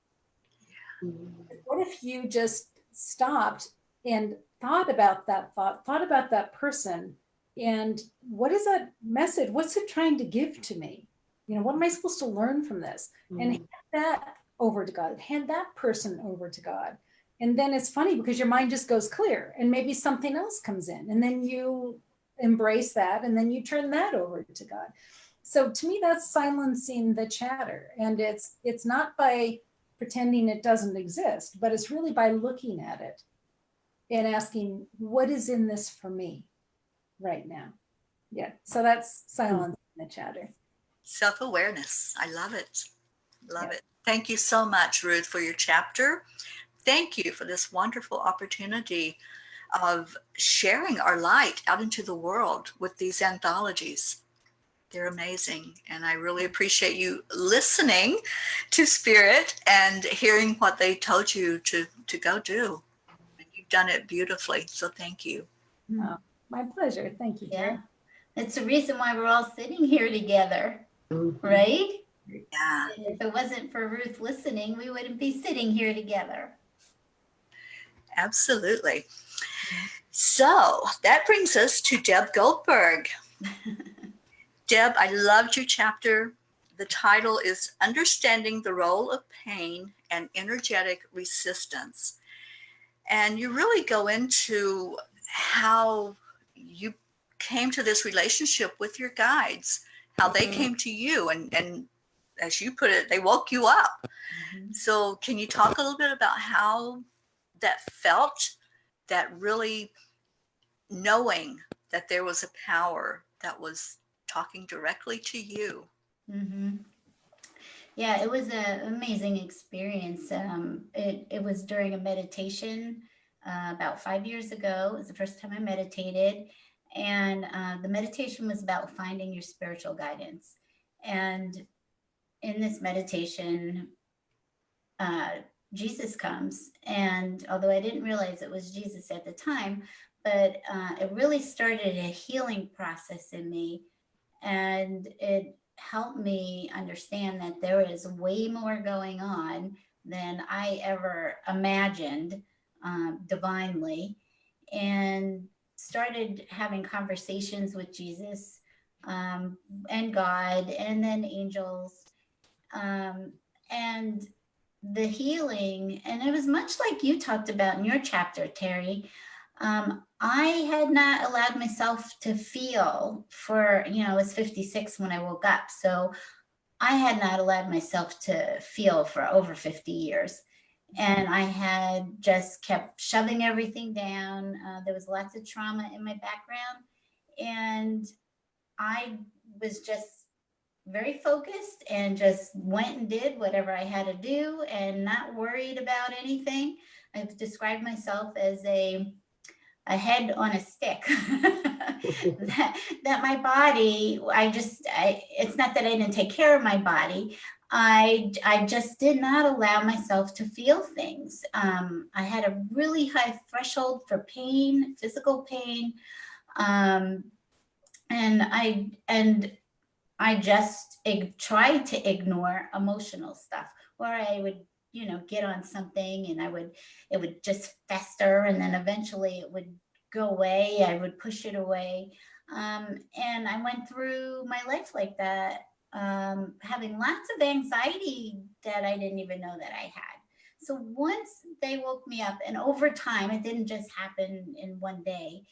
What if you just stopped and thought about that thought, thought about that person, and what is that message? What's it trying to give to me? You know, what am I supposed to learn from this? And hand that over to God, hand that person over to God. And then it's funny because your mind just goes clear and maybe something else comes in and then you embrace that and then you turn that over to God. So to me, that's silencing the chatter. And it's not by pretending it doesn't exist, but it's really by looking at it and asking, what is in this for me right now? Yeah. So that's silencing the chatter. Self-awareness. I love it. Love Yep. it. Thank you so much, Ruth, for your chapter. Thank you for this wonderful opportunity of sharing our light out into the world with these anthologies. They're amazing. And I really appreciate you listening to Spirit and hearing what they told you to go do. And you've done it beautifully. So thank you. Oh, my pleasure. Thank you, Teri. Yeah, it's the reason why we're all sitting here together, Mhm. right? Yeah. If it wasn't for Ruth listening, we wouldn't be sitting here together. Absolutely. So that brings us to Deb Goldberg. Deb, I loved your chapter. The title is Understanding the Role of Pain and Energetic Resistance. And you really go into how you came to this relationship with your guides, how they came to you, and as you put it, they woke you up. So can you talk a little bit about how that felt, that really knowing that there was a power that was talking directly to you? Mm-hmm. Yeah, it was an amazing experience. It was during a meditation about 5 years ago. It was the first time I meditated. And the meditation was about finding your spiritual guidance. And in this meditation, Jesus comes. And although I didn't realize it was Jesus at the time, but it really started a healing process in me. And it helped me understand that there is way more going on than I ever imagined divinely, and started having conversations with Jesus and God and then angels, and the healing. And it was much like you talked about in your chapter, Teri. I had not allowed myself to feel for, I was 56 when I woke up. So I had not allowed myself to feel for over 50 years. And I had just kept shoving everything down. There was lots of trauma in my background. And I was just very focused and just went and did whatever I had to do and not worried about anything. I've described myself as a head on a stick. that my body, it's not that I didn't take care of my body. I just did not allow myself to feel things. I had a really high threshold for pain, physical pain. And I just tried to ignore emotional stuff, or I would, get on something and it would just fester, and then eventually it would go away. I would push it away. And I went through my life like that, having lots of anxiety that I didn't even know that I had. So once they woke me up, and over time, it didn't just happen in one day,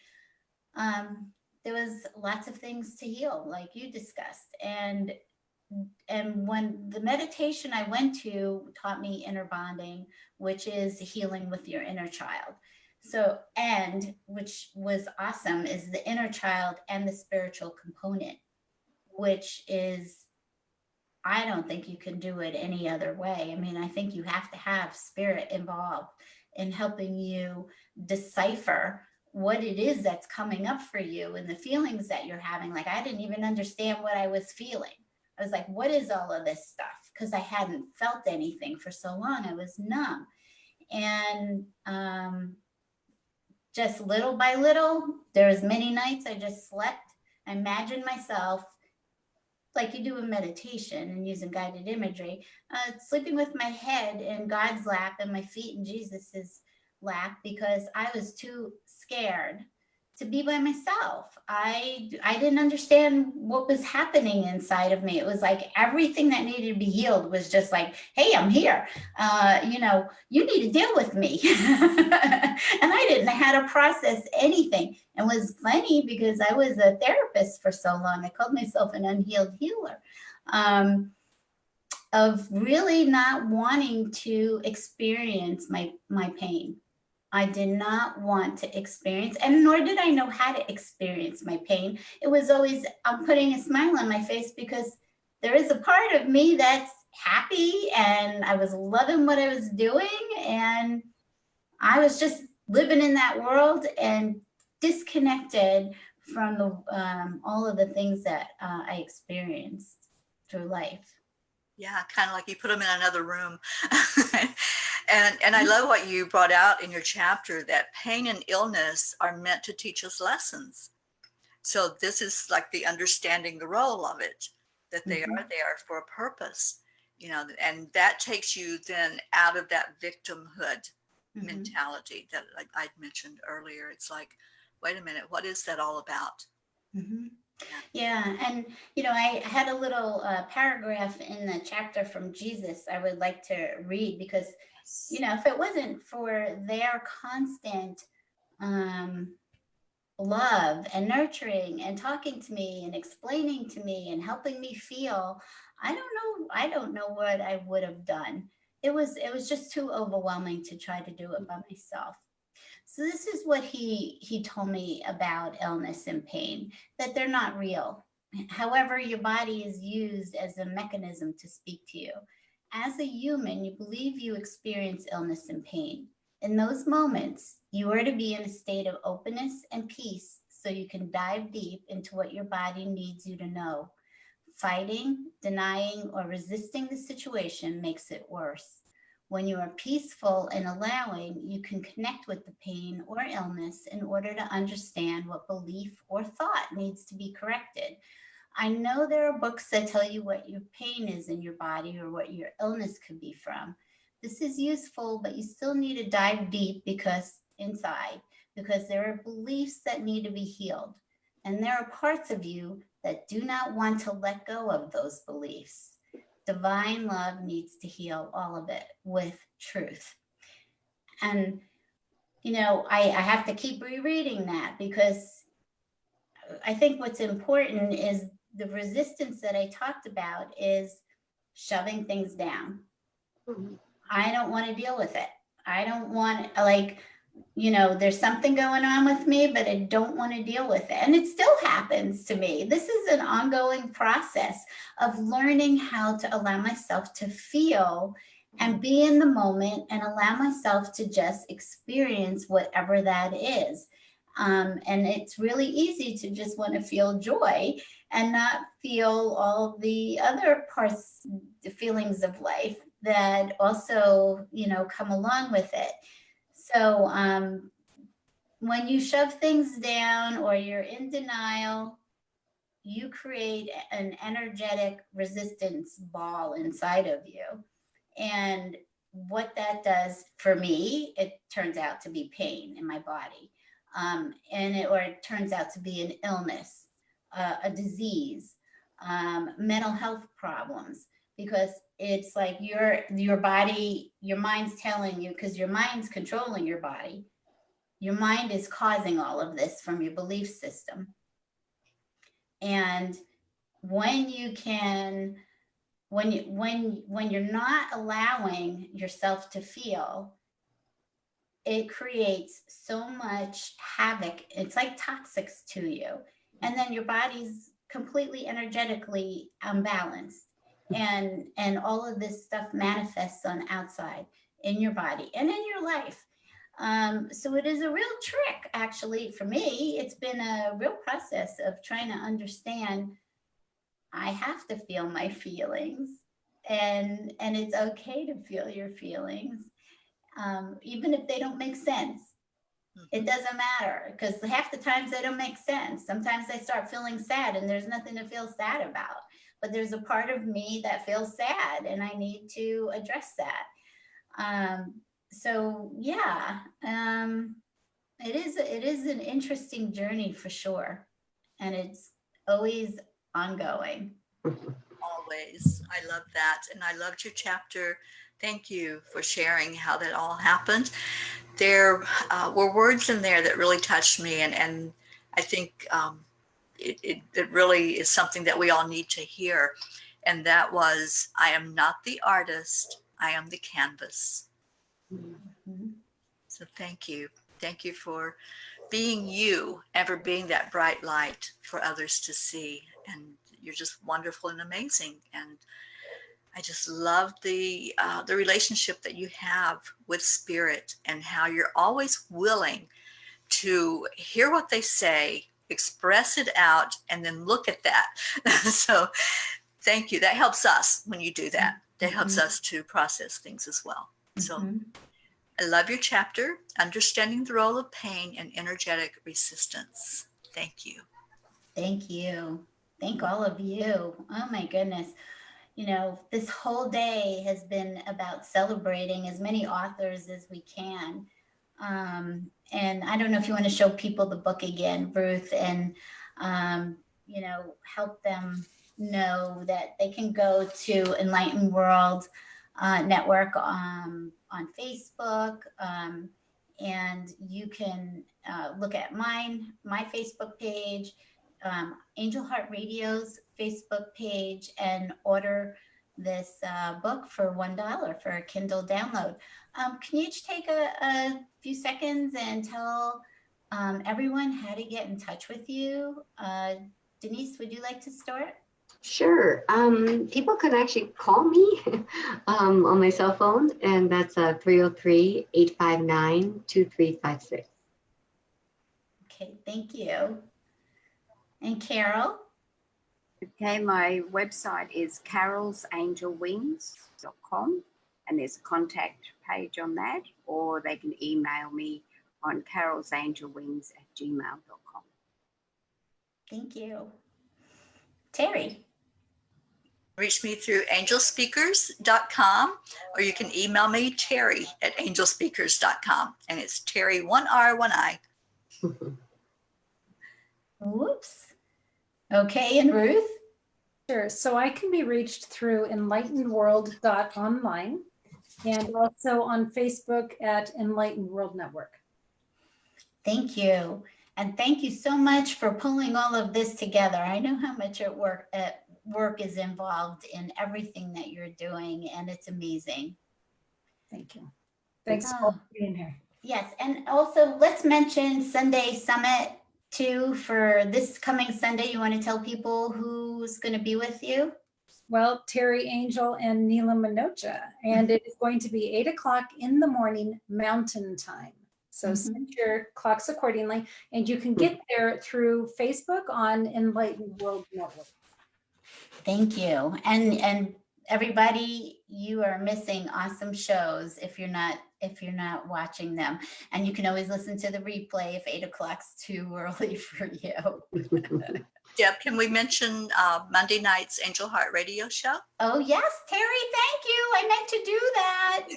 there was lots of things to heal, like you discussed. And when the meditation I went to taught me inner bonding, which is healing with your inner child. So, and which was awesome, is the inner child and the spiritual component, which is, I don't think you can do it any other way. I mean, I think you have to have spirit involved in helping you decipher what it is that's coming up for you and the feelings that you're having. Like, I didn't even understand what I was feeling. I was like, what is all of this stuff? Because I hadn't felt anything for so long. I was numb. And just little by little, there was many nights I just slept. I imagined myself, like you do in meditation and using guided imagery, sleeping with my head in God's lap and my feet in Jesus's lap, because I was too scared to be by myself. I didn't understand what was happening inside of me. It was like everything that needed to be healed was just like, hey, I'm here. You need to deal with me. And I didn't know how to process anything. And it was funny because I was a therapist for so long. I called myself an unhealed healer, of really not wanting to experience my pain. I did not want to experience, and nor did I know how to experience my pain. It was always, I'm putting a smile on my face because there is a part of me that's happy, and I was loving what I was doing, and I was just living in that world and disconnected from the all of the things that I experienced through life. Yeah, kind of like you put them in another room. And I love what you brought out in your chapter, that pain and illness are meant to teach us lessons. So this is like the understanding the role of it, that they are there for a purpose, and that takes you then out of that victimhood mentality that I'd mentioned earlier. It's like, wait a minute, what is that all about? Yeah, and I had a little paragraph in the chapter from Jesus I would like to read, because if it wasn't for their constant love and nurturing and talking to me and explaining to me and helping me feel, I don't know what I would have done. It was just too overwhelming to try to do it by myself. So this is what he told me about illness and pain, that they're not real. However, your body is used as a mechanism to speak to you. As a human, you believe you experience illness and pain. In those moments, you are to be in a state of openness and peace so you can dive deep into what your body needs you to know. Fighting, denying, or resisting the situation makes it worse. When you are peaceful and allowing, you can connect with the pain or illness in order to understand what belief or thought needs to be corrected. I know there are books that tell you what your pain is in your body or what your illness could be from. This is useful, but you still need to dive deep because there are beliefs that need to be healed. And there are parts of you that do not want to let go of those beliefs. Divine love needs to heal all of it with truth. And, I have to keep rereading that, because I think what's important is the resistance that I talked about is shoving things down. I don't want to deal with it. I don't want, there's something going on with me, but I don't want to deal with it. And it still happens to me. This is an ongoing process of learning how to allow myself to feel and be in the moment and allow myself to just experience whatever that is. And it's really easy to just want to feel joy and not feel all the other parts, the feelings of life that also, come along with it. So when you shove things down or you're in denial, you create an energetic resistance ball inside of you. And what that does for me, it turns out to be pain in my body. or it turns out to be an illness, a disease, mental health problems, because it's like your body, your mind's telling you, because your mind's controlling your body. Your mind is causing all of this from your belief system. And when you can, when you're not allowing yourself to feel, it creates so much havoc. It's like toxic to you. And then your body's completely energetically unbalanced. And all of this stuff manifests on outside in your body and in your life. So it is a real trick, actually, for me. It's been a real process of trying to understand I have to feel my feelings, and it's okay to feel your feelings, even if they don't make sense. It doesn't matter, because half the times they don't make sense. Sometimes I start feeling sad and there's nothing to feel sad about, but there's a part of me that feels sad and I need to address that. So yeah, it is an interesting journey for sure, and it's always ongoing. Always. I love that. And I loved your chapter. Thank you for sharing how that all happened. There were words in there that really touched me. And I think it really is something that we all need to hear. And that was, I am not the artist, I am the canvas. Mhm. So thank you. Thank you for being you and for being that bright light for others to see. And you're just wonderful and amazing. And I just love the relationship that you have with spirit, and how you're always willing to hear what they say, express it out, and then look at that. So thank you. That helps us when you do that. That helps us to process things as well. So I love your chapter, Understanding the Role of Pain and Energetic Resistance. Thank you. Thank you. Thank all of you. Oh my goodness. You know, this whole day has been about celebrating as many authors as we can. And I don't know if you want to show people the book again, Ruth, and, you know, help them know that they can go to Enlightened World Network on Facebook, and you can look at my Facebook page, Angel Heart Radio's Facebook page, and order this book for $1 for a Kindle download. Can you each take a few seconds and tell everyone how to get in touch with you? Denise, would you like to start? Sure. People can actually call me on my cell phone, and that's 303-859-2356. Okay, thank you. And Carol? Okay, my website is carolsangelwings.com, and there's a contact page on that, or they can email me on carolsangelwings@gmail.com. Thank you. Teri? Reach me through angelspeakers.com, or you can email me, Teri@angelspeakers.com. And it's Teri, 1 R, 1 I. Whoops. Okay, and Ruth? Sure. So I can be reached through enlightenedworld.online, and also on Facebook at Enlightened World Network. Thank you. And thank you so much for pulling all of this together. I know how much work is involved in everything that you're doing, and it's amazing. Thank you. Thanks for being here. Yes, and also let's mention Sunday Summit too for this coming Sunday. You want to tell people who's going to be with you? Well, Teri Angel and Neela Manocha, and it is going to be 8 o'clock in the morning Mountain Time. So set your clocks accordingly, and you can get there through Facebook on Enlightened World Network. Thank you. And everybody, you are missing awesome shows if you're not watching them. And you can always listen to the replay if 8 o'clock's too early for you. Deb, can we mention Monday night's Angel Heart Radio show? Oh yes, Teri, thank you. I meant to do that.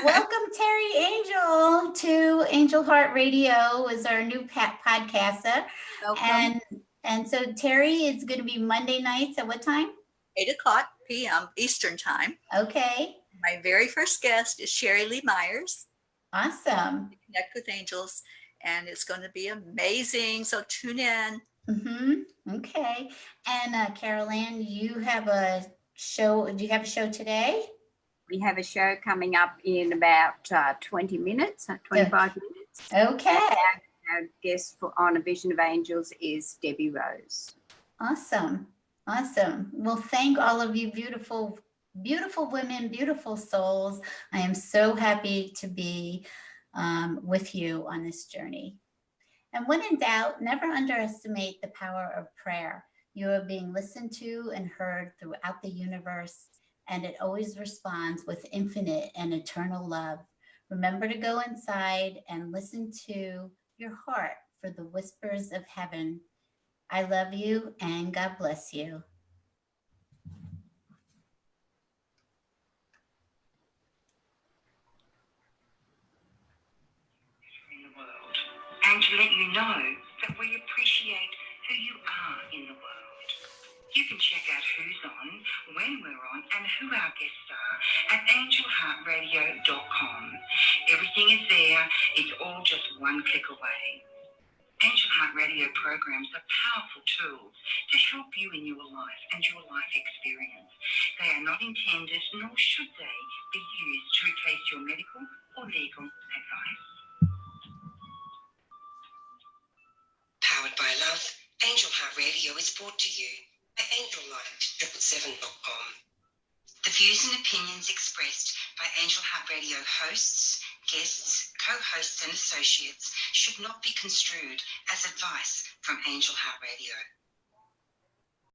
Welcome, Teri Angel. welcome to Angel Heart Radio is our new podcaster. Welcome. And so Teri is going to be Monday nights at what time? 8:00 p.m. Eastern Time. Okay. My very first guest is Sherry Lee Myers. Awesome. Connect with Angels, and it's going to be amazing. So tune in. Okay. And Carol Ann, you have a show. Do you have a show today? We have a show coming up in about 20 minutes, 25 minutes. Okay. Our guest on A Vision of Angels is Debbie Rose. Awesome. Awesome. Well, thank all of you beautiful, beautiful women, beautiful souls. I am so happy to be with you on this journey. And when in doubt, never underestimate the power of prayer. You are being listened to and heard throughout the universe, and it always responds with infinite and eternal love. Remember to go inside and listen to your heart for the whispers of heaven. I love you and God bless you. In the world, and to let you know that we appreciate who you are in the world. You can check out who's on, when we're on, and who our guests are at angelheartradio.com. Everything is there. It's all just one click away. Angel Heart Radio programs are powerful tools to help you in your life and your life experience. They are not intended, nor should they, be used to replace your medical or legal advice. Powered by love, Angel Heart Radio is brought to you by angellight777.com. The views and opinions expressed by Angel Heart Radio hosts, guests, co-hosts and associates should not be construed as advice from Angel Heart Radio.